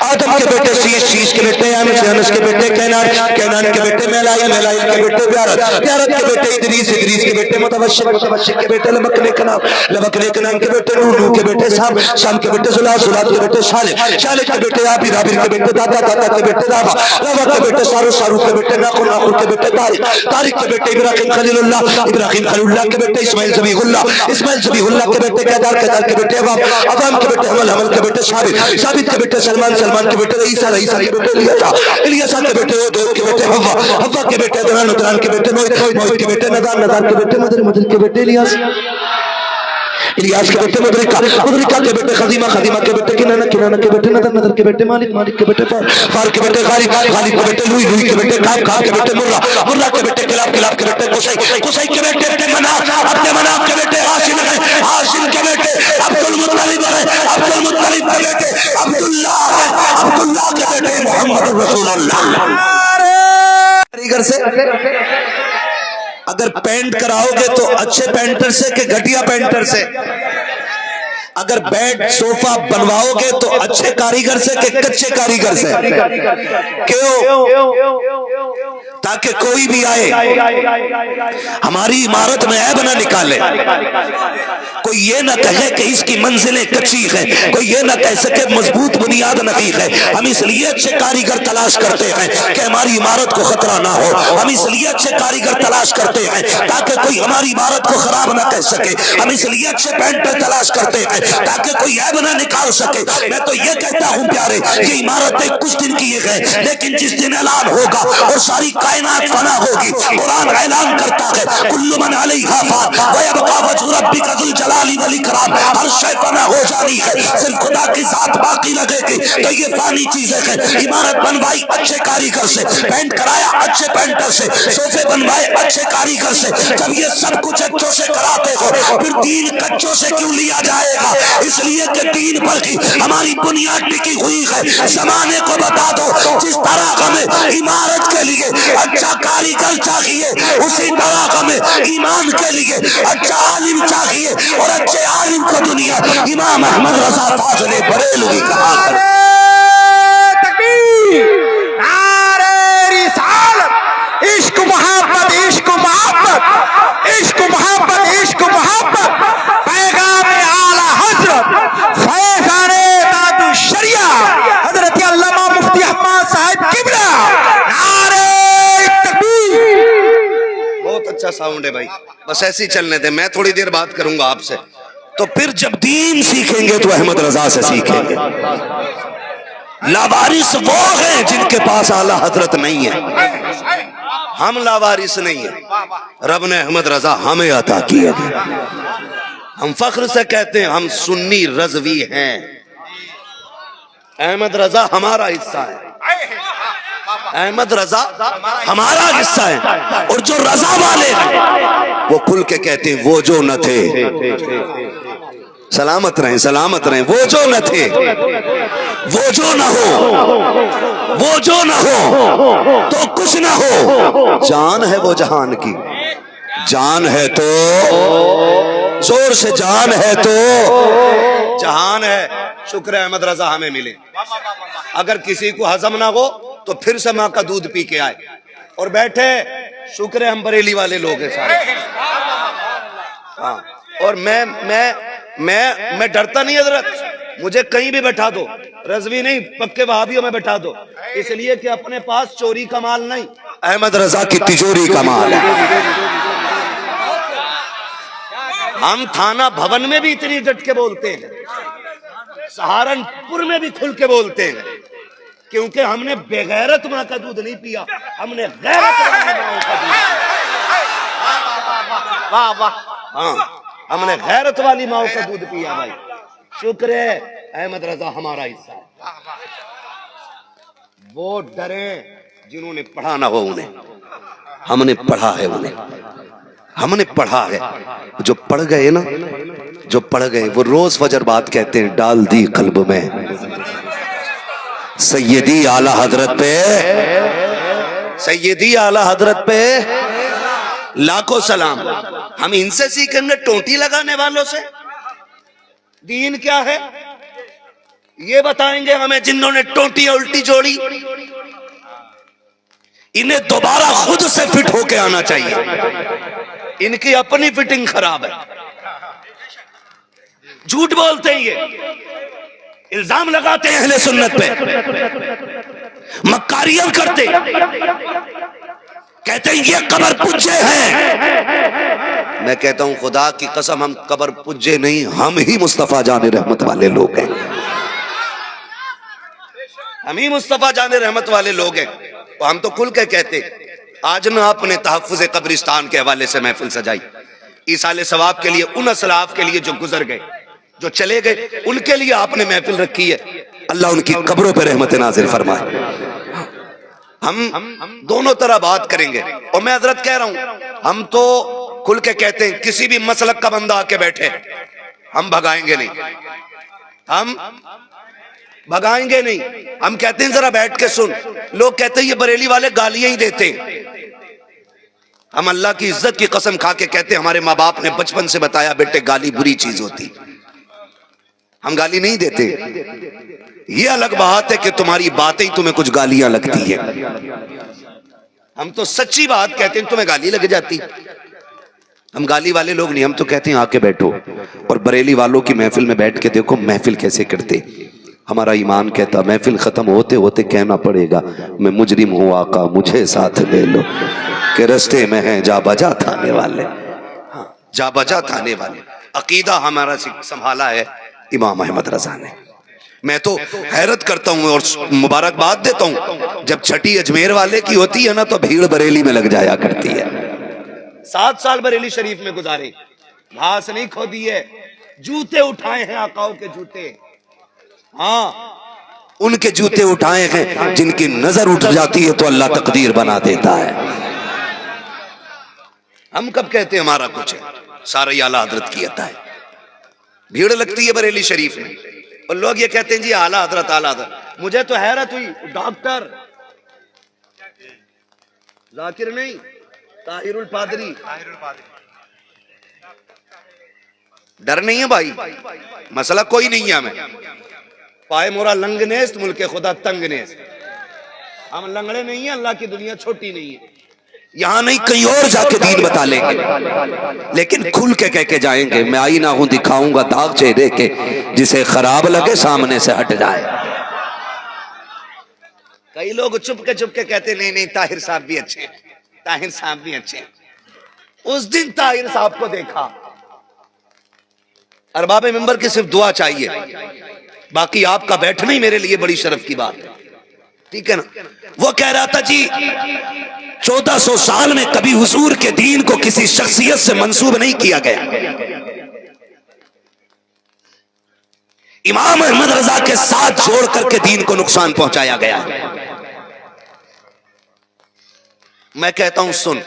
آدم کے بیٹے شیش کے بیٹے انس کے بیٹے کینان کے بیٹے میلائیل کے بیٹے بیارت کے بیٹے ادریس کے بیٹے متوشق کے بیٹے لبک کنان کے بیٹے نوح کے بیٹے شام کے بیٹے زلات کے بیٹے شالح کے بیٹے عابر کے بیٹے دادا کے بیٹے رابع کے بیٹے سارو کے بیٹے ناخن کے بیٹے طارق کے بیٹے ابراہیم خلیل اللہ کے بیٹے اسماعیل ذبیح اللہ کے بیٹے کیدار کے بیٹے عوام کے بیٹے حمل کے بیٹے ثابت کے بیٹے سلمان کے بیٹے عیسیٰ کے بیٹے الیاسا کے بیٹے کے بیٹے حوا کے بیٹے دران کے بیٹے موت کے بیٹے ندار کے بیٹے مدر کے بیٹے الیاس کے بیٹے مدرکہ کے بیٹے خزیمہ کے بیٹے کنانہ کے بیٹے نظر کے بیٹے مالک کے بیٹے فار کے بیٹے غالب کے بیٹے لوئی کے بیٹے کعب کے بیٹے مرہ کے بیٹے کلاب کے بیٹے قصی کے بیٹے مناف کے بیٹے ہاشم کے بیٹے عبدالمطلب کے بیٹے عبداللہ کے بیٹے محمد رسول اللہ کاریگر سے اگر پینٹ کراؤ گے تو اچھے پینٹر سے کہ گھٹیا پینٹر سے اگر بیڈ صوفہ بنواؤ گے تو اچھے کاریگر سے کہ کچے کاریگر سے کیوں تاکہ کوئی بھی آئے ہماری عمارت میں عیب نہ نکالے کوئی یہ نہ کہے کہ اس کی منزلیں کچی ہیں کوئی یہ نہ کہہ سکے مضبوط بنیاد نقیق ہے ہم اس لیے اچھے کاریگر تلاش کرتے ہیں کہ ہماری عمارت کو خطرہ نہ ہو ہم اس لیے اچھے کاریگر تلاش کرتے ہیں تاکہ کوئی ہماری عمارت کو خراب نہ کہہ سکے ہم اس لیے اچھے پینٹر تلاش کرتے ہیں تاکہ کوئی عیب نہ نکال سکے میں تو یہ کہتا ہوں پیارے یہ عمارتیں کچھ دن کی ہے لیکن جس دن اعلان ہوگا اور ساری کائنات فنا ہوگی قرآن اعلان کرتا ہے کل من علیہا فان ویبقى وجہ ربک ذو الجلال والاکرام ہر شے فنا ہو جانی ہے صرف خدا کی ذات باقی لگے گی تو یہ فانی چیزیں ہیں عمارت بنوائی اچھے کاریگر سے پینٹ کرایا اچھے پینٹر سے صوفے بنوائے اچھے کاریگر سے جب یہ سب کچھ اچھوں سے کراتے ہو پھر دین کچوں سے کیوں لیا جائے گا اس لیے کہ دین پر کی ہماری بنیاد ٹکی ہوئی ہے زمانے کو بتا دو جس طرح ہمیں عمارت کے لیے اچھا کاریگر چاہیے اسی طرح ہمیں ایمان کے لیے اچھا عالم چاہیے اور اچھے عالم کو دنیا امام احمد رضا فاضل بریلوی کہا کرتے تکبیر نعرہ رسالت عشق محبت عشق محبت عشق محبت عشق محبت پیغام اعلی حضرت فیضان تاج الشریعہ حضرت علامہ مفتی احمد صاحب قبلہ نعرہ تکبیر بہت اچھا ساؤنڈ ہے بھائی بس ایسی چلنے دیں میں تھوڑی دیر بات کروں گا آپ سے تو پھر جب دین سیکھیں گے تو احمد رضا سے سیکھیں گے لاوارث وہ ہیں جن کے پاس اعلیٰ حضرت نہیں ہے ہم لاوارث نہیں ہیں رب نے احمد رضا ہمیں عطا کیا ہم فخر سے کہتے ہیں ہم سنی رضوی ہیں احمد رضا ہمارا حصہ ہے احمد رضا ہمارا حصہ ہے اور جو رضا والے ہیں وہ کھل کے کہتے ہیں وہ جو نہ تھے سلامت رہیں وہ جو نہ تھے وہ جو نہ ہو وہ جو نہ ہو تو کچھ نہ ہو جان ہے وہ جہان کی جان ہے تو زور سے جان ہے تو جہان ہے شکر احمد رضا ہمیں ملے اگر کسی کو ہضم نہ ہو تو پھر سے ماں کا دودھ پی کے آئے اور بیٹھے شکر ہے ہم بریلی والے لوگ ہیں سارے ہاں اور میں ڈرتا نہیں حضرت مجھے کہیں بھی بیٹھا دو رضوی نہیں پکے وہابیوں میں بیٹھا دو اس لیے کہ اپنے پاس چوری کا مال نہیں احمد رضا کی تجوری کا مال ہے ہم تھانہ بھون میں بھی اتنی ڈٹ کے بولتے ہیں سہارنپور میں بھی کھل کے بولتے ہیں کیونکہ ہم نے بغیرت ماں کا دودھ نہیں پیا ہم نے غیرت والی ماں کا دودھ ہاں ہم نے غیرت والی ماں کا دودھ پیا بھائی شکر ہے احمد رضا ہمارا حصہ ہے وہ ڈرے جنہوں نے پڑھا نہ ہو انہیں ہم نے پڑھا ہے انہیں ہم نے پڑھا ہے جو پڑھ گئے نا جو پڑھ گئے وہ روز فجر بات کہتے ہیں ڈال دی قلب میں سیدی اعلی حضرت پہ سیدی اعلی حضرت پہ لاکھوں سلام ہم ان سے سیکھیں گے ٹوٹی لگانے والوں سے دین کیا ہے یہ بتائیں گے ہمیں جنہوں نے ٹوٹیاں الٹی جوڑی، انہیں دوبارہ خود سے فٹ ہو کے آنا چاہیے، ان کی اپنی فٹنگ خراب ہے، جھوٹ بولتے ہیں، یہ الزام لگاتے ہیں اہل سنت پہ، مکاریاں کرتے، کہتے ہیں یہ قبر پجے ہیں، میں کہتا ہوں خدا کی قسم ہم قبر پجے نہیں، ہم ہی مصطفیٰ جان رحمت والے لوگ ہیں، ہم ہی مصطفیٰ جان رحمت والے لوگ ہیں، تو ہم تو کھل کے کہتے۔ آج نہ آپ نے تحفظ قبرستان کے حوالے سے محفل سجائی، ایصال ثواب کے لیے ان اسلاف کے لیے جو گزر گئے، جو چلے گئے، ان کے لیے آپ نے محفل رکھی ہے، اللہ ان کی قبروں پہ رحمت نازل فرمائے۔ ہم دونوں طرح بات کریں گے، اور میں حضرت کہہ رہا ہوں ہم تو کھل کے کہتے ہیں کسی بھی مسلک کا بندہ آ کے بیٹھے ہم بھگائیں گے نہیں، ہم بھگائیں گے نہیں، ہم کہتے ہیں ذرا بیٹھ کے سن، لوگ کہتے ہیں یہ بریلی والے گالیاں ہی دیتے ہیں، ہم اللہ کی عزت کی قسم کھا کے کہتے ہیں ہمارے ماں باپ نے بچپن سے بتایا بیٹے گالی بری چیز ہوتی، ہم گالی نہیں دیتے، یہ الگ بات ہے کہ تمہاری باتیں تمہیں کچھ گالیاں لگتی ہیں، ہم تو سچی بات کہتے ہیں تمہیں گالی لگ جاتی، ہم گالی والے لوگ نہیں، ہم تو کہتے ہیں آ کے بیٹھو، اور بریلی والوں کی محفل میں بیٹھ کے دیکھو محفل کیسے کرتے، ہمارا ایمان کہتا محفل ختم ہوتے ہوتے کہنا پڑے گا میں مجرم ہوں آقا مجھے ساتھ لے لو، کہ رستے میں ہیں جا بجا تھانے والے، جا بجا تھانے والے، عقیدہ ہمارا سنبھالا ہے امام احمد رضا نے۔ میں تو حیرت کرتا ہوں اور مبارکباد دیتا ہوں، جب چھٹی اجمیر والے کی ہوتی ہے نا تو بھیڑ بریلی میں لگ جایا کرتی ہے، 7 سال بریلی شریف میں گزارے، گھاس نہیں کھودی ہے، جوتے اٹھائے ہیں آقاؤں کے جوتے، ہاں ان کے جوتے اٹھائے ہیں جن کی نظر اٹھ جاتی ہے تو اللہ تقدیر بنا دیتا ہے۔ ہم کب کہتے ہیں ہمارا کچھ ہے، سارا ہی اعلیٰ حضرت کی عطا ہے، بھیڑ لگتی ہے بریلی شریف میں، اور لوگ یہ کہتے ہیں جی اعلیٰ حضرت اعلیٰ حضرت، مجھے تو حیرت ہوئی ڈاکٹر ذاکر نہیں طاہر الپادری، ڈر نہیں ہے بھائی، مسئلہ کوئی نہیں ہے، ہمیں پائے مورا لنگ نیست ملک خدا تنگ نیست، ہم لنگڑے نہیں ہیں، اللہ کی دنیا چھوٹی نہیں ہے، یہاں نہیں کہیں اور جا کے دین بتا لیں گے، لیکن کھل کے کہہ کے جائیں گے میں آئینہ ہوں دکھاؤں گا داغ چہرے کے، جسے خراب لگے سامنے سے ہٹ جائے۔ کئی لوگ چپ کے کہتے نہیں نہیں طاہر صاحب بھی اچھے، طاہر صاحب بھی اچھے، اس دن طاہر صاحب کو دیکھا، ارباب منبر کی صرف دعا چاہیے، باقی آپ کا بیٹھنا ہی میرے لیے بڑی شرف کی بات ہے، ٹھیک ہے نا۔ وہ کہہ رہا تھا جی 1400 سال میں کبھی حضور کے دین کو کسی شخصیت سے منسوب نہیں کیا گیا، امام احمد رضا کے ساتھ جوڑ کر کے دین کو نقصان پہنچایا گیا ہے۔ میں کہتا ہوں سن،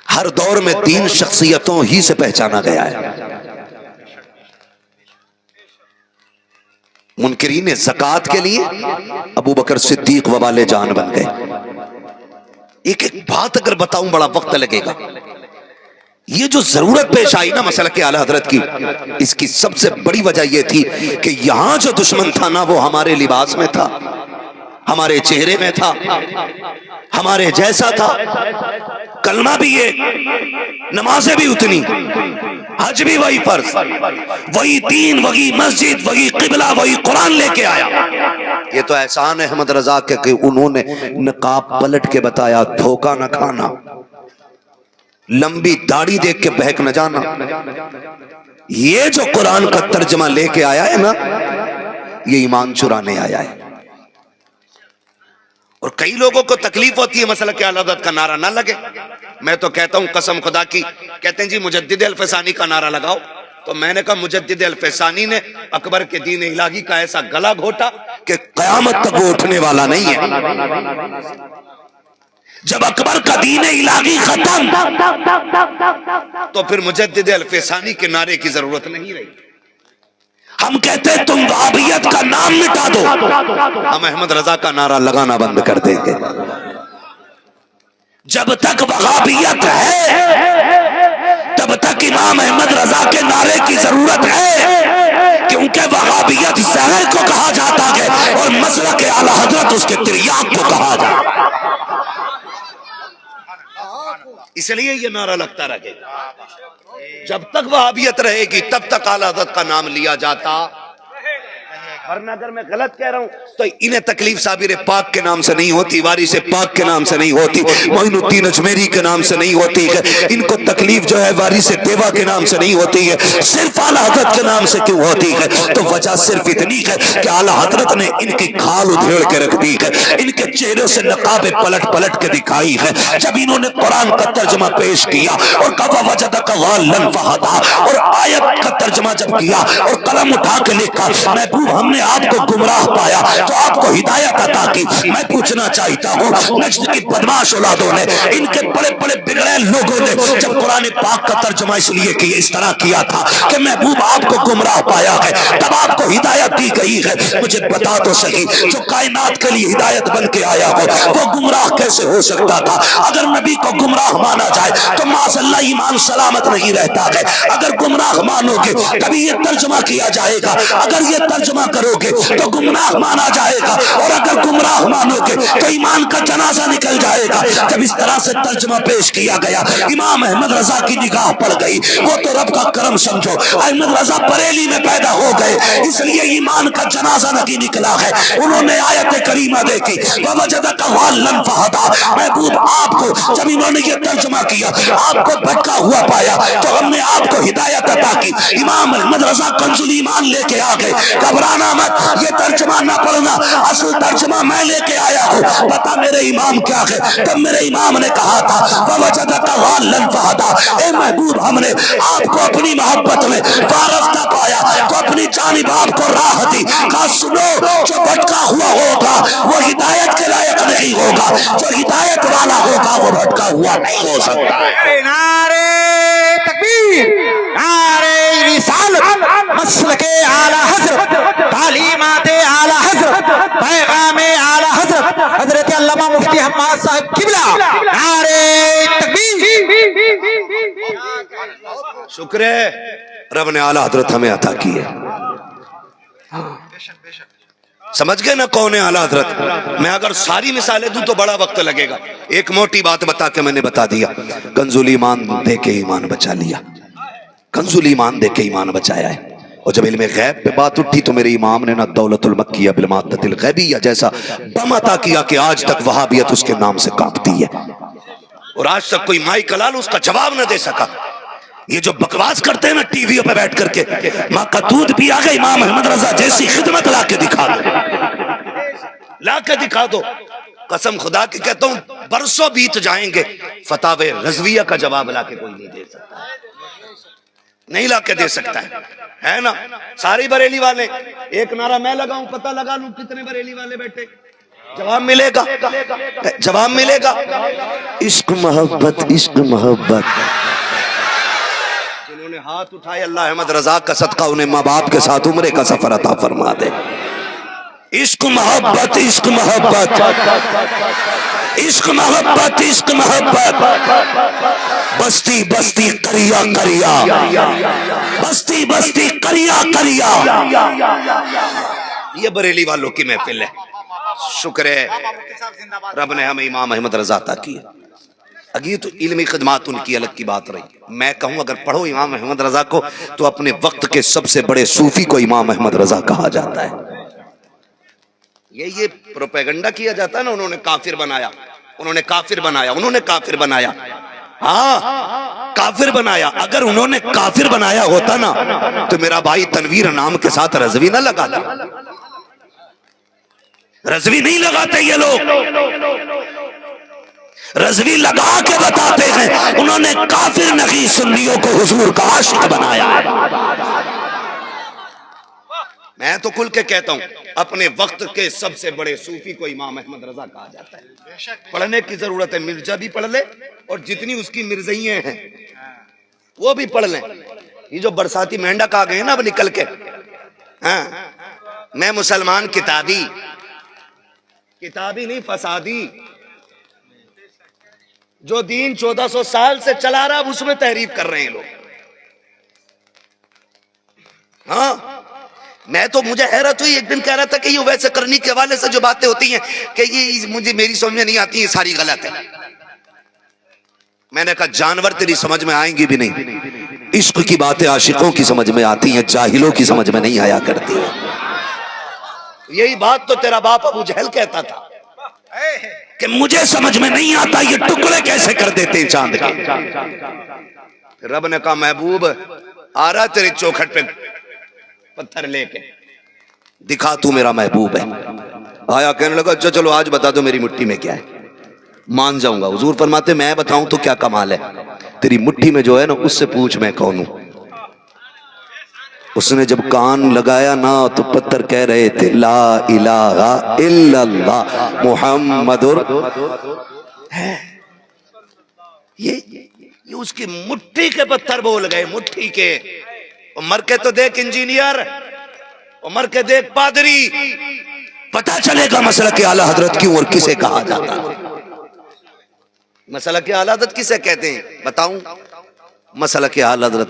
ہر دور میں دین شخصیتوں ہی سے پہچانا گیا ہے، منکرین زکوٰۃ کے لیے ابو بکر صدیق وبال جان بن گئے۔ ایک بات اگر بتاؤں بڑا وقت لگے گا، یہ جو ضرورت پیش آئی نا مسلک اعلیٰ حضرت کی، اس کی سب سے بڑی وجہ یہ تھی کہ یہاں جو دشمن تھا نا وہ ہمارے لباس میں تھا، ہمارے چہرے میں تھا، ہمارے جیسا تھا، کلمہ بھی ایک، نمازیں بھی اتنی، حج بھی وہی فرض، وہی دین، وہی مسجد، وہی قبلہ، وہی قرآن لے کے آیا۔ یہ تو احسان احمد رضا کے کہ انہوں نے نقاب پلٹ کے بتایا، دھوکہ نہ کھانا، لمبی داڑھی دیکھ کے بہک نہ جانا، یہ جو قرآن کا ترجمہ لے کے آیا ہے نا یہ ایمان چرانے آیا ہے۔ اور کئی لوگوں کو تکلیف ہوتی ہے مسلک اعلیٰ حضرت کا نعرہ نہ لگے، میں تو کہتا ہوں قسم خدا کی، کہتے ہیں جی مجدد الفسانی کا نعرہ لگاؤ، تو میں نے کہا مجدد الفسانی نے اکبر کے دین الہی کا ایسا گلا گھوٹا کہ قیامت تک وہ اٹھنے والا نہیں ہے۔ جب اکبر کا دین الہی ختم تو پھر مجدد الفسانی کے نعرے کی ضرورت نہیں رہی۔ ہم کہتے ہیں تم وہابیت کا نام مٹا دو، ہم احمد رضا کا نعرہ لگانا بند کر دیں گے۔ جب تک وہابیت ہے تب تک امام احمد رضا کے نعرے کی ضرورت ہے، کیونکہ وہابیت زہر کو کہا جاتا ہے اور مسلک اعلی حضرت اس کے تریاق کو کہا جاتا ہے۔ اس لیے یہ نعرہ لگتا رہے گا، جب تک وہابیت رہے گی تب تک اعلی حضرت کا نام لیا جاتا، ورنہ اگر میں غلط کہہ رہا ہوں تو انہیں تکلیف صابر پاک کے نام سے نہیں ہوتی، وارث پاک کے نام سے نہیں ہوتی، معین الدین اجمیری کے نام سے نہیں ہوتی ہے، ان کو تکلیف جو ہے وارث دیوا کے نام سے نہیں ہوتی ہے، صرف اعلی حضرت کے نام سے کیوں ہوتی ہے؟ تو وجہ صرف اتنی ہے کہ اعلی حضرت نے ان کی کھال ادھیڑ کے رکھ دی ہے، ان کے چہرے سے نقابیں پلٹ پلٹ کے دکھائی ہے۔ جب انہوں نے قرآن کا ترجمہ پیش کیا اور کہا وجدک ضالا فہدی، اور آیت کا ترجمہ جب کیا اور قلم اٹھا کے لکھا محبوب ہم نے آپ کو گمراہ پایا تو آپ کو ہدایت عطا کی، میں پوچھنا چاہتا ہوں نجد کی بدماش اولادوں نے، ان کے بڑے بڑے بگڑے لوگوں نے جب قرآن پاک کا ترجمہ اس لیے کیا اس طرح کیا تھا کہ محبوب آپ کو گمراہ پایا ہے، تب آپ کو ہدایت دی گئی ہے، مجھے بتا تو صحیح جو کائنات کے لیے ہدایت بن کے آیا ہو وہ گمراہ کیسے ہو سکتا تھا؟ اگر نبی کو گمراہ مانا جائے تو معاذ اللہ ایمان سلامت نہیں رہتا ہے۔ اگر گمراہ مانو گے کبھی یہ ترجمہ کیا جائے گا، اگر یہ ترجمہ کرو گے تو گمراہ مانا جائے گا، اور اگر گمراہ مانو گے تو ایمان کا جنازہ نکل جائے گا۔ جب اس طرح سے ترجمہ پیش کیا گیا امام احمد رضا کی نگاہ پڑ گئی، وہ تو رب کا کرم سمجھو احمد رضا بریلی میں پیدا ہو گئے اس لیے ایمان کا جنازہ نہیں نکلا ہے۔ انہوں نے آیت کریمہ دیکھی ووجدک ضالا فہدی، محبوب آپ کو جب انہوں نے یہ ترجمہ کیا آپ کو بھٹکا ہوا پایا تو ہم نے آپ کو ہدایت عطا کی۔ امام احمد رضا کنز ایمان لے کے آ گئے، گھبرانا مت، یہ ترجمہ نہ پڑھنا، اصل ترجمہ میں لے کے آیا ہوں، پتا میرے امام کیا ہے؟ تب میرے امام نے کہا تھا ووجدک ضالا فہدی، اے محبوب ہم نے آپ کو اپنی محبت میں وارفتہ پایا تو اپنی جانب آپ کو راہ دی، کہا سنو جو بھٹکا ہوا ہوگا وہ ہدایت کے لائق نہیں ہوگا، جو ہدایت والا ہوگا وہ بھٹکا ہوا نہیں ہو سکتا۔ نعرے تکبیر، نعرے رسالت، مسلک اعلی حضرت، تعلیمات اعلی حضرت، پیغام اعلی حضرت حضرت علامہ مفتی حماد صاحب قبلہ، نعرے تکبیر۔ شکر ہے رب نے اعلی حضرت ہمیں عطا کی ہے۔ سمجھ گئے نا کون ہے اعلی حضرت؟ میں اگر ساری مثالیں دوں تو بڑا وقت لگے گا، ایک موٹی بات بتا کے میں نے بتا دیا، کنز ایمان دے کے ایمان بچا لیا، کنز ایمان دے کے ایمان بچایا ہے۔ اور جب علم غیب پہ بات اٹھی تو میرے امام نے نہ دولت المکیہ بالمادت الغیبیہ جیسا بم عطا کیا کہ آج تک وہابیت اس کے نام سے کانپتی ہے، اور آج تک کوئی مائی کلال اس کا جواب نہ دے سکا۔ یہ جو بکواس کرتے ہیں نا ٹی ویوں پہ بیٹھ کر کے، ماں کا دودھ پی آ گئے امام احمد رضا جیسی خدمت لا کے دکھا دو، لا کے دکھا دو، قسم خدا کی کہتا ہوں برسوں بیت جائیں گے فتاوی رضویہ کا جواب لا کے کوئی نہیں دے سکتا، نہیں لا کے دے سکتا ہے نا؟ ساری بریلی والے ایک نعرہ میں لگاؤں پتہ لگا لوں کتنے بریلی والے بیٹھے، جواب ملے گا، جواب ملے گا۔ عشق محبت عشق محبت، جنہوں نے ہاتھ اٹھائے اللہ احمد رضا کا صدقہ انہیں ماں باپ کے ساتھ عمرے کا سفر عطا فرما دے۔ عشق محبت عشق محبت عشق محبت عشق محبت، بستی بستی کریا کریا، بستی بستی کریا کریا، یہ بریلی والوں کی محفل ہے۔ شکر ہے رب نے ہمیں امام احمد رضا عطا کی ہے۔ اگر یہ تو علمی خدمات ان کی الگ کی بات رہی، میں کہوں اگر پڑھو امام احمد رضا کو تو اپنے وقت کے سب سے بڑے صوفی کو امام احمد رضا کہا جاتا ہے۔ یہ پروپیگنڈا کیا جاتا ہے نا، انہوں نے کافر بنایا، انہوں نے کافر بنایا، انہوں نے کافر بنایا، ہاں کافر بنایا۔ اگر انہوں نے کافر بنایا ہوتا نا تو میرا بھائی تنویر نام کے ساتھ رضوی نہ لگاتا، رضوی نہیں لگاتے یہ لوگ، رضوی لگا کے بتاتے ہیں انہوں نے کافر نہیں سنیوں کو حضور کا عاشق بنایا۔ میں تو کھل کے کہتا ہوں اپنے وقت کے سب سے بڑے صوفی کو امام احمد رضا کہا جاتا ہے۔ پڑھنے کی ضرورت ہے، مرزا بھی پڑھ لے اور جتنی اس کی مرزائیں ہیں وہ بھی پڑھ لیں۔ یہ جو برساتی مینڈک آ گئے نا اب نکل کے، ہاں میں مسلمان کتابی، کتابی نہیں فسادی، جو دین 1400 سال سے چلا رہا اس میں تحریف کر رہے ہیں لوگ. ہاں میں تو مجھے حیرت ہوئی, ایک دن کہہ رہا تھا کہ یہ ویسے کرنی کے حوالے سے جو باتیں ہوتی ہیں کہ یہ مجھے میری سمجھ میں نہیں آتی, یہ ساری غلط ہے. میں نے کہا جانور تیری سمجھ میں آئیں گی بھی نہیں, عشق کی باتیں عاشقوں کی سمجھ میں آتی ہیں, جاہلوں کی سمجھ میں نہیں آیا کرتی ہیں. یہی بات تو تیرا باپ ابو جہل کہتا تھا کہ مجھے سمجھ میں نہیں آتا یہ ٹکڑے کیسے کر دیتے ہیں چاند کے. رب نے کہا محبوب آ رہا تیری چوکھٹ پہ پتھر لے کے, دکھا تو میرا محبوب ہے. آیا کہنے لگا اچھا چلو آج بتا دو میری مٹھی میں کیا ہے, مان جاؤں گا. حضور فرماتے میں بتاؤں تو کیا کمال ہے, تیری مٹھی میں جو ہے نا اس سے پوچھ میں کون ہوں. اس نے جب کان لگایا نا تو پتھر کہہ رہے تھے لا الہ الا اللہ محمد. یہ اس کی مٹھی کے پتھر بول گئے, مٹھی کے. مر کے تو دیکھ انجینئر, مر کے دیکھ پادری, پتہ چلے گا مسئلہ کہ اعلیٰ حضرت کیوں اور کسے کہا جاتا ہے. مسئلہ کہ اعلیٰ حضرت کسے کہتے ہیں بتاؤں. مسئلہ کہ اعلیٰ حضرت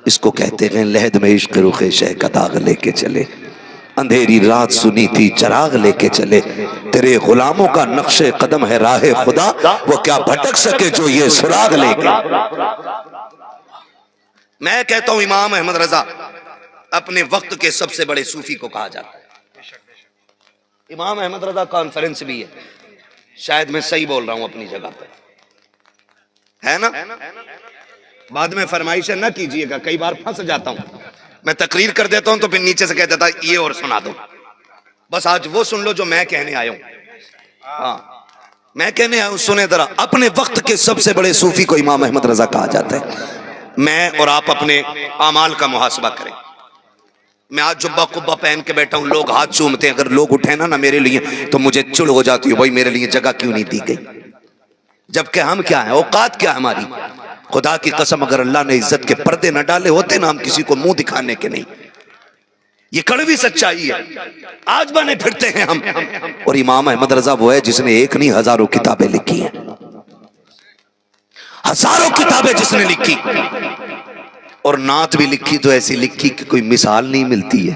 اس کو کہتے ہیں لہد میں عشق رخ شہ کا داغ لے کے چلے, اندھیری رات سنی تھی چراغ لے کے چلے, تیرے غلاموں کا نقش قدم ہے راہ خدا, وہ کیا بھٹک سکے جو یہ سراغ لے کے. میں کہتا ہوں امام احمد رضا اپنے وقت کے سب سے بڑے صوفی کو کہا جاتا ہے. امام احمد رضا کانفرنس بھی ہے, شاید میں صحیح بول رہا ہوں اپنی جگہ پہ, ہے نا. بعد میں فرمائشیں نہ کیجئے گا, کئی بار پھنس جاتا ہوں, میں تقریر کر دیتا ہوں تو پھر نیچے سے کہہ دیتا یہ اور سنا دو. بس آج وہ سن لو جو میں کہنے آیا ہوں. ہاں میں کہنے آیا ہوں, سنیں ذرا. اپنے وقت کے سب سے بڑے صوفی کو امام احمد رضا کہا جاتا ہے. میں اور آپ اپنے اعمال کا محاسبہ کریں. میں آج جبہ قبہ پہن کے بیٹھا ہوں, لوگ ہاتھ چومتے ہیں, اگر لوگ اٹھے نا میرے لیے تو مجھے چڑ ہو جاتی ہے, بھائی میرے لیے جگہ کیوں نہیں دی گئی, جبکہ ہم کیا ہیں, اوقات کیا ہماری. خدا کی قسم اگر اللہ نے عزت کے پردے نہ ڈالے ہوتے نا ہم کسی کو منہ دکھانے کے نہیں. یہ کڑوی سچائی ہے, آج بنے پھرتے ہیں ہم. اور امام احمد رضا وہ ہے جس نے ایک نہیں ہزاروں کتابیں لکھی ہیں, ہزاروں کتابیں جس نے لکھی, اور نعت بھی لکھی تو ایسی لکھی کہ کوئی مثال نہیں ملتی ہے.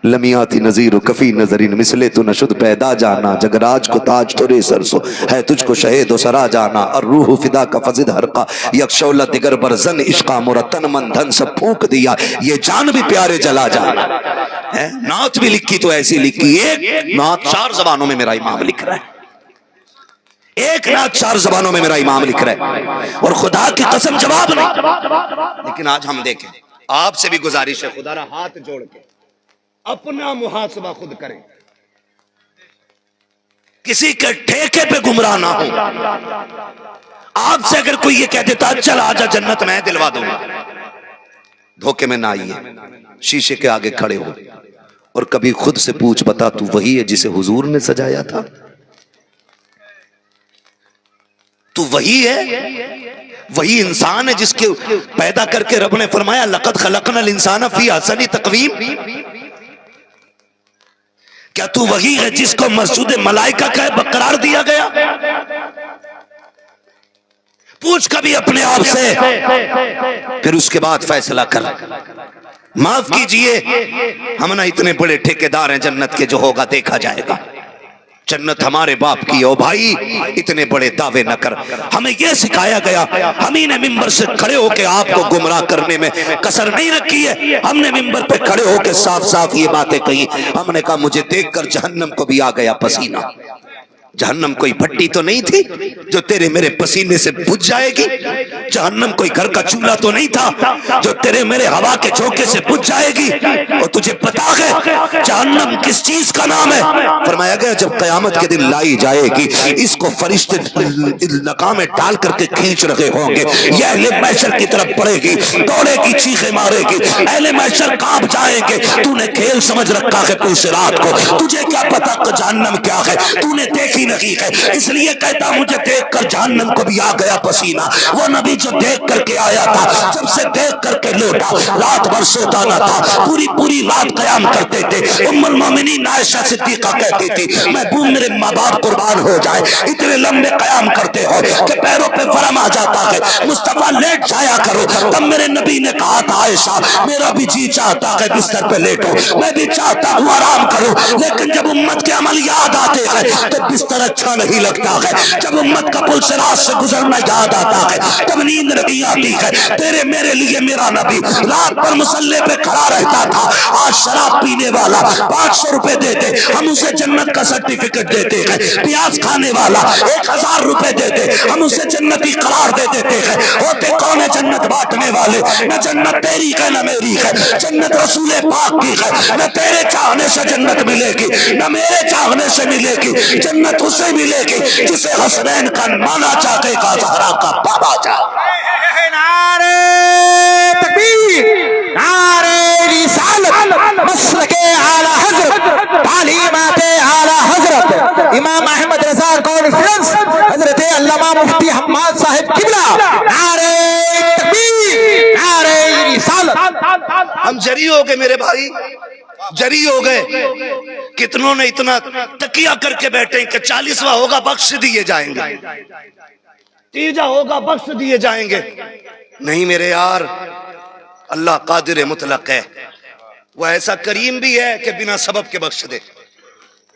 لمیاتی نظیر و کفی نظرین مثلے تو نشد پیدا جانا, جگراج کو تاج تو رے سرسو ہے تجھ کو شہید و سرا جانا, اور روح فدا کا فضد حرقہ یک شولہ دگر برزن عشقہ مرتن من دھن سب پھونک دیا, یہ جان بھی پیارے جلا جانا. نعت بھی لکھی تو ایسی لکھی, ایک نعت 4 زبانوں میں میرا امام لکھ رہا ہے, ایک نعت 4 زبانوں میں میرا امام لکھ رہا ہے, اور خدا کی قسم جواب نہیں. لیکن آج ہم دیکھیں, آپ سے بھی گزارش ہے خدا را ہاتھ جوڑ کے اپنا محاسبہ خود کریں, کسی کے ٹھیکے پہ گمراہ نہ ہو. آپ سے اگر کوئی یہ کہہ دیتا چل آجا جنت میں دلوا دوں گا, دھوکے میں نہ آئیے. شیشے کے آگے کھڑے ہو اور کبھی خود سے پوچھ, بتا تو وہی ہے جسے حضور نے سجایا تھا؟ تو وہی ہے, وہی انسان ہے جس کے پیدا کر کے رب نے فرمایا لقد خلقنا الانسان فی احسن تقویم. کیا تو وہی ہے جس کو مسجد ملائکہ کا قرار دیا گیا؟ پوچھ کبھی اپنے آپ سے, پھر اس کے بعد فیصلہ کر. معاف کیجئے ہم نہ اتنے بڑے ٹھیکیدار ہیں جنت کے, جو ہوگا دیکھا جائے گا. جنت ہمارے باپ کی ہو بھائی, اتنے بڑے دعوے نہ کر. ہمیں یہ سکھایا گیا, ہم ہی نے ممبر سے کھڑے ہو کے آپ کو گمراہ کرنے میں کسر نہیں رکھی ہے. ہم نے ممبر پہ کھڑے ہو کے صاف صاف یہ باتیں کہی. ہم نے کہا مجھے دیکھ کر جہنم کو بھی آ گیا پسینہ. جہنم کوئی بھٹی تو نہیں تھی جو تیرے میرے پسینے سے بجھ جائے گی. جہنم کوئی گھر کا چولہا تو نہیں تھا جو تیرے میرے ہوا کے جھونکے سے بجھ جائے گی. اور تجھے پتا ہے جہنم کس چیز کا نام ہے؟ فرمایا گیا جب قیامت کے دن لائی جائے گی, اس کو فرشتے ناکام میں ڈال کر کے کھینچ رہے ہوں گے. یہ اہل محشر کی طرف پڑے گی, دوڑے گی, چیخے مارے گی, اہل محشر کانپ جائیں گے. تو نے کھیل سمجھ رکھا ہے پوچھ رات کو, تجھے کیا پتا کہ جہنم کیا ہے؟ تو نے دیکھی دیکھی نہیں ہے، اس لیے کہتا مجھے دیکھ کر جہنم کو بھی آ گیا پسینہ۔ وہ نبی جو دیکھ کر کے آیا تھا، جب سے دیکھ کر کے لوٹا، رات بھر سوتا نہ تھا، پوری پوری رات قیام کرتے تھے۔ ام المومنین عائشہ صدیقہ کہتی تھی محبوب میرے ماں باپ قربان ہو جائے، اتنے لمبے قیام کرتے ہو کہ پیروں پہ ورم آ جاتا ہے، مصطفیٰ لیٹ جایا کرو۔ تب میرے نبی نے کہا تھا عائشہ میرا بھی جی چاہتا ہے بستر پہ لیٹو، میں بھی چاہتا ہوں آرام کرو، لیکن جب امت کے عمل یاد آتے ہیں تو بستر اچھا نہیں لگتا ہے، جب امت کا پل صراط سے گزرنا یاد آتا ہے تب نیند نہیں آتی ہے۔ تیرے میرے لیے میرا نبی رات پر مصلے پہ کھڑا رہتا تھا، آج شراب پینے والا 500 روپے دیتے ہم اسے جنت کا سرٹیفکیٹ دیتے ہیں، پیاز کھانے والا 1000 روپے دیتے ہم اسے جنتی قرار دے دیتے ہیں۔ ہوتے کون ہے جنت بانٹنے والے؟ نہ جنت تیری ہے نہ میری ہے، جنت رسول پاک کی ہے۔ نہ تیرے چاہنے سے جنت ملے گی نہ میرے چاہنے سے ملے گی، جنت اسے ملے گی جسے حسنین کا نانا چاہے گا، زہرا کا بابا چاہے۔ نعرے تکبیر، نعرے رسالت، مسلک اعلی حضرت، تعلیمات اعلی حضرت امام احمد رضا کانفرنس حضرت علامہ مفتی حماد صاحب قبلہ، نعرے تکبیر، نعرے رسالت۔ ہم جری ہو گئے میرے بھائی، جری ہو گئے۔ کتنوں نے اتنا تکیہ کر کے بیٹھے کہ 40واں ہوگا بخش دیے جائیں گے، 30 ہوگا بخش دیے جائیں گے۔ نہیں میرے یار، اللہ قادر مطلق ہے، وہ ایسا کریم بھی ہے کہ بنا سبب کے بخش دے۔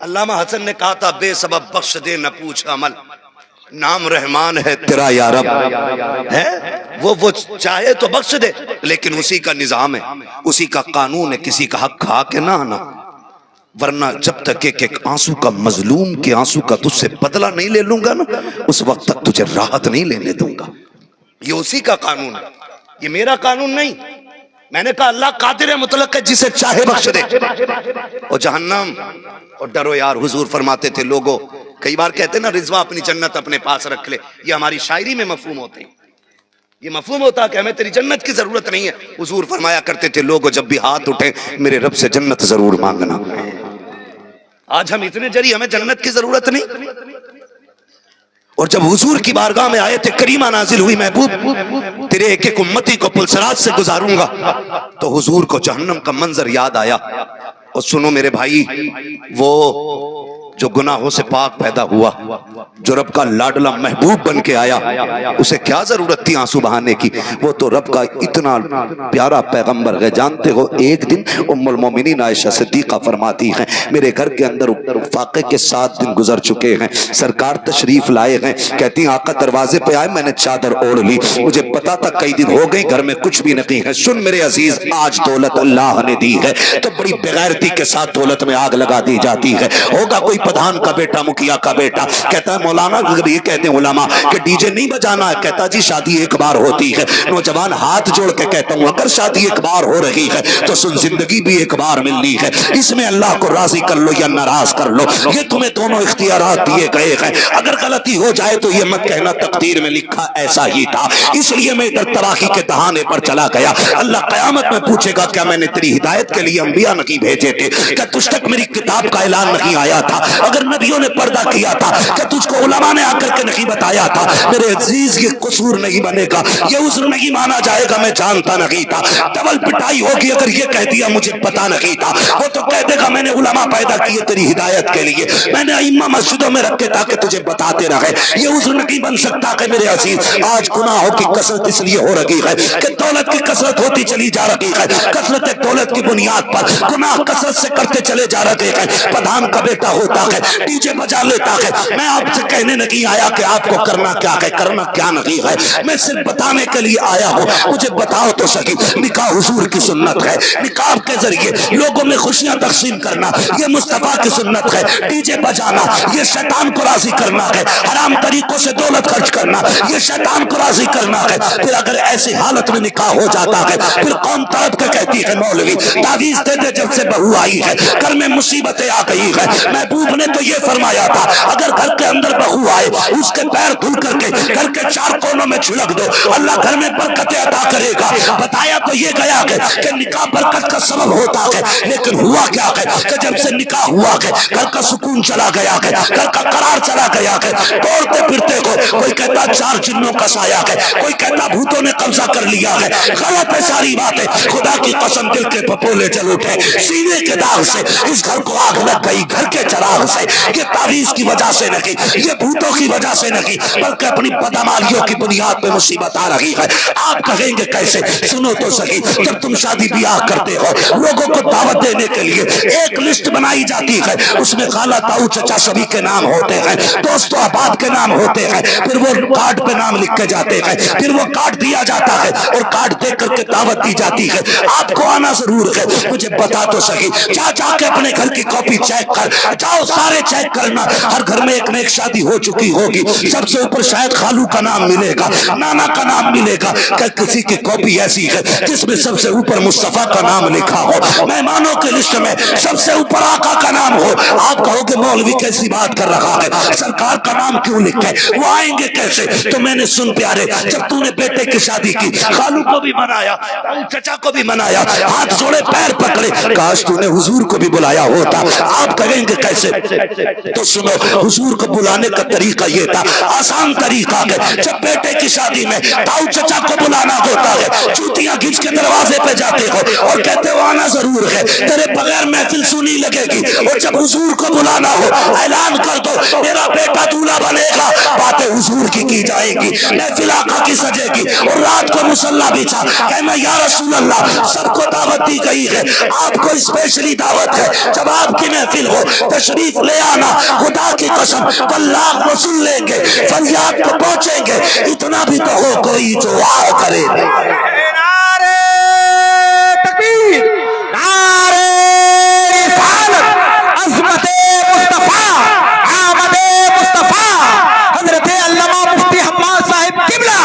علامہ حسن نے کہا تھا بے سبب بخش دے نہ پوچھ عمل، نام رحمان ہے تیرا یا رب ہے، وہ چاہے تو بخش دے، لیکن اسی کا نظام ہے، اسی کا قانون ہے، کسی کا حق کھا کے نہ آنا، ورنہ جب تک ایک آنسو کا مظلوم کے آنسو کا تجھ سے بدلہ نہیں لے لوں گا نا، اس وقت تک تجھے راحت نہیں لینے دوں گا۔ یہ اسی کا قانون ہے، یہ میرا قانون نہیں۔ میں نے کہا اللہ قادر مطلق ہے، جسے چاہے بخش دے۔ اور جہنم، اور ڈرو یار، حضور فرماتے تھے لوگوں، کئی بار کہتے ہیں نا رضوان اپنی جنت اپنے پاس رکھ لے، یہ ہماری شاعری میں مفہوم ہوتے ہیں، یہ مفہوم ہوتا کہ ہمیں تیری جنت کی ضرورت نہیں ہے۔ حضور فرمایا کرتے تھے لوگوں جب بھی ہاتھ اٹھے میرے رب سے جنت ضرور مانگنا۔ آج ہم اتنے جری، ہمیں جنت کی ضرورت نہیں۔ اور جب حضور کی بارگاہ میں آیت کریمہ نازل ہوئی محبوب تیرے ایک ایک امتی کو پلسرات سے گزاروں گا، تو حضور کو جہنم کا منظر یاد آیا۔ اور سنو میرے بھائی، وہ جو گناہوں سے پاک پیدا ہوا، جو رب کا لاڈلا محبوب بن کے آیا، اسے کیا ضرورت تھی آنسو بہانے کی؟ وہ تو رب کا اتنا پیارا پیغمبر ہے۔ جانتے ہو ایک دن ام المومنین عائشہ صدیقہ فرماتی ہیں میرے گھر کے اندر فاقے کے 7 دن گزر چکے ہیں، سرکار تشریف لائے ہیں، کہتی ہیں آقا دروازے پہ آئے، میں نے چادر اوڑھ لی، مجھے پتا تھا کئی دن ہو گئی گھر میں کچھ بھی نہیں ہے۔ سن میرے عزیز، آج دولت اللہ نے دی ہے تو بڑی بغیرتی کے ساتھ دولت میں آگ لگا دی جاتی ہے۔ ہوگا کوئی پردھان کا بیٹا، مکھیا کا بیٹا، کہتا ہے مولانا، یہ کہتے ہیں علماء کہ ڈی جے نہیں بجانا ہے، کہتا جی شادی ایک بار ہوتی ہے۔ نوجوان ہاتھ جوڑ کے کہتا ہوں اگر شادی ایک بار ہو رہی ہے تو سن زندگی بھی ایک بار ملنی ہے، اس میں اللہ کو راضی کر لو یا ناراض کر لو، یہ تمہیں دونوں اختیارات دیے گئے ہیں۔ اگر غلطی ہو جائے تو یہ مت کہنا تقدیر میں لکھا ایسا ہی تھا، اس لیے میں ادھر تراخی کے دہانے پر چلا گیا۔ اللہ قیامت میں پوچھے گا کیا میں نے تیری ہدایت کے لیے انبیاء نہیں بھیجے تھے؟ کیا تجھ تک میری کتاب کا اعلان نہیں آیا تھا؟ اگر نبیوں نے پردہ کیا تھا کیا تجھ کو علماء نے آ کر کے نہیں بتایا تھا؟ میرے عزیز یہ قصور نہیں بنے گا، یہ عذر نہیں مانا جائے گا میں جانتا نہیں تھا۔ ڈبل پٹائی ہوگی اگر یہ کہہ دیا مجھے پتا نہیں تھا، وہ تو کہہ دے گا میں نے علماء پیدا کیے تیری ہدایت کے لیے، میں نے ائمہ مسجدوں میں رکھے تاکہ تجھے بتاتے رہے۔ یہ عذر نہیں بن سکتا کہ میرے عزیز آج گناہوں کی کثرت اس لیے ہو رہی ہے کہ دولت کی کثرت ہوتی چلی جا رہی ہے، کثرت دولت کی بنیاد پر گناہ کثرت سے کرتے چلے جا رہے ہیں۔ پردھان کا بیٹا ہوتا ہے، ڈی جے بجا لیتا ہے، میں آپ سے کہنے نہیں آیا کہ آپ کو کرنا کیا ہے، کرنا کیا نہیں ہے، میں صرف بتانے کے لیے آیا ہوں۔ مجھے بتاؤ تو صحیح، نکاح حضور کی سنت ہے، نکاح کے ذریعے لوگوں میں خوشیاں تقسیم کرنا یہ مصطفیٰ کی سنت ہے، ڈی جے بجانا یہ شیطان کو راضی کرنا ہے، حرام طریقوں سے دولت خرچ کرنا یہ شیطان کو راضی کرنا ہے۔ پھر اگر ایسی حالت میں نکاح ہو جاتا ہے پھر قوم تڑپ کے کہتی ہے مولوی تعویذ دے دے جب سے بہو آئی ہے، گھر میں مصیبتیں آ گئی ہے، محبوب نے تو یہ فرمایا تھا اگر گھر کے اندر بہو آئے اس کے پیر دھل کر کے گھر کے چار کونوں میں چھڑک دو اللہ گھر میں برکتیں عطا کرے گا. بتایا تو یہ گیا کہ نکاح برکت کا سبب ہوتا ہے, لیکن ہوا کیا ہے کہ جب سے نکاح ہوا ہے گھر کا سکون چلا گیا ہے, گھر کا قرار چلا گیا ہے. دوڑتے پھرتے کو کوئی کہتا چار جنوں کا سایہ ہے, کوئی کہتا بھوتوں نے قبضہ کر لیا ہے. غلط ہے ساری باتیں. خدا کی قسم دل کے پپولے جل اٹھے, سینے کے داغ سے اس گھر کو آگ لگ گئی, گھر کے چراغ سے. یہ تعویذ کی وجہ سے نہیں, یہ بھوتوں کی وجہ سے نہیں, بلکہ اپنی بدعمالیوں کی بنیاد پہ مصیبت آ رہی ہے. آپ کہیں گے کیسے؟ سنو تو صحیح. جب تم شادی بیاہ کرتے ہو لوگوں کو دعوت دینے کے لیے ایک لسٹ بنائی جاتی ہے, اس میں خالہ تاؤ چچا سبھی کے نام ہوتے ہیں, دوست و احباب کے نام ہوتے ہیں, پھر وہ کارڈ پہ نام لکھ کے جاتے ہیں, پھر وہ کارڈ دیا جاتا ہے اور کارڈ دے کر کے دعوت دی جاتی ہے. آپ کو آنا ضرور ہے. مجھے بتا تو صحیح, جا کے اپنے گھر کی کاپی چیک کر, جاؤ سارے چیک کرنا. ہر گھر میں ایک نہ ایک شادی ہو چکی ہوگی, سب سے اوپر شاید خالو کا نام ملے گا, نانا کا نام ملے گا. کہ کسی کی کاپی ایسی ہے جس میں سب سے اوپر مصطفیٰ کا نام لکھا ہو, مہمانوں کے لسٹ میں سب سے اوپر آقا کا نام ہو. آپ کہو کہ مولوی کیسی بات کر رہا ہے, سرکار کا نام کیوں لکھے, وہ آئیں گے کیسے؟ تو میں نے سن پیارے, جب تو نے بیٹے کی شادی کی خالو کو بھی منایا, چچا کو بھی منایا, ہاتھ جوڑے پیر پکڑے, کاش تو نے حضور کو بھی بلایا ہوتا. آپ کہیں گے کیسے؟ تو سنو, حضور کو بلانے کا طریقہ یہ تھا, آسان طریقہ ہے. جب بیٹے کی شادی میں تاؤ چچا کو بلانا ہوتا ہے, جوتیاں گھنچ کے دروازے پہ جاتے ہو اور کہتے ہو آنا ضرور ہے, تیرے بغیر محفل سنی لگے گی. اور جب حضور کو بلانا ہو اعلان کر دو میرا بیٹا دولہا بنے گا, باتیں حضور کی جائے گی, محفل آقا کی سجے گی. اور رات کو مصلی بچھا کہنا یا رسول اللہ, سب کو دعوت دی گئی ہے, آپ کو اسپیشلی دعوت ہے, جب آپ کی محفل ہو تشریف لے آنا. خدا کی قسم واللہ کو سن لیں گے, فریاد کو پہنچیں گے, اتنا بھی تو ہو کوئی جو آ کرے. نعرے تکبیر, نعرے رسالت, عظمت مصطفیٰ, آمد مصطفیٰ, حضرت علامہ مفتی حماد صاحب قبلہ.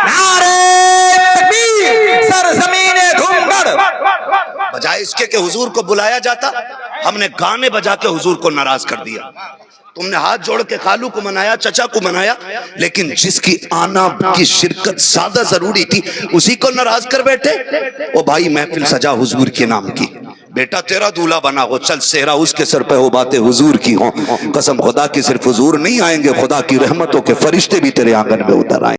نعرے تکبیر, سرزمین گھنگڑ. بجائے اس کے کہ حضور کو بلایا جاتا, ہم نے گانے بجا کے حضور کو ناراض کر دیا. تم نے ہاتھ جوڑ کے خالو کو منایا, چچا کو منایا, لیکن جس کی آنا کی شرکت زیادہ ضروری تھی اسی کو ناراض کر بیٹھے. او بھائی محفل سجا حضور کے نام کی, بیٹا تیرا دولہا بنا ہو, چل سہرا اس کے سر پہ ہو, باتیں حضور کی ہوں. قسم خدا کی صرف حضور نہیں آئیں گے, خدا کی رحمتوں کے فرشتے بھی تیرے آنگن میں اتر آئیں.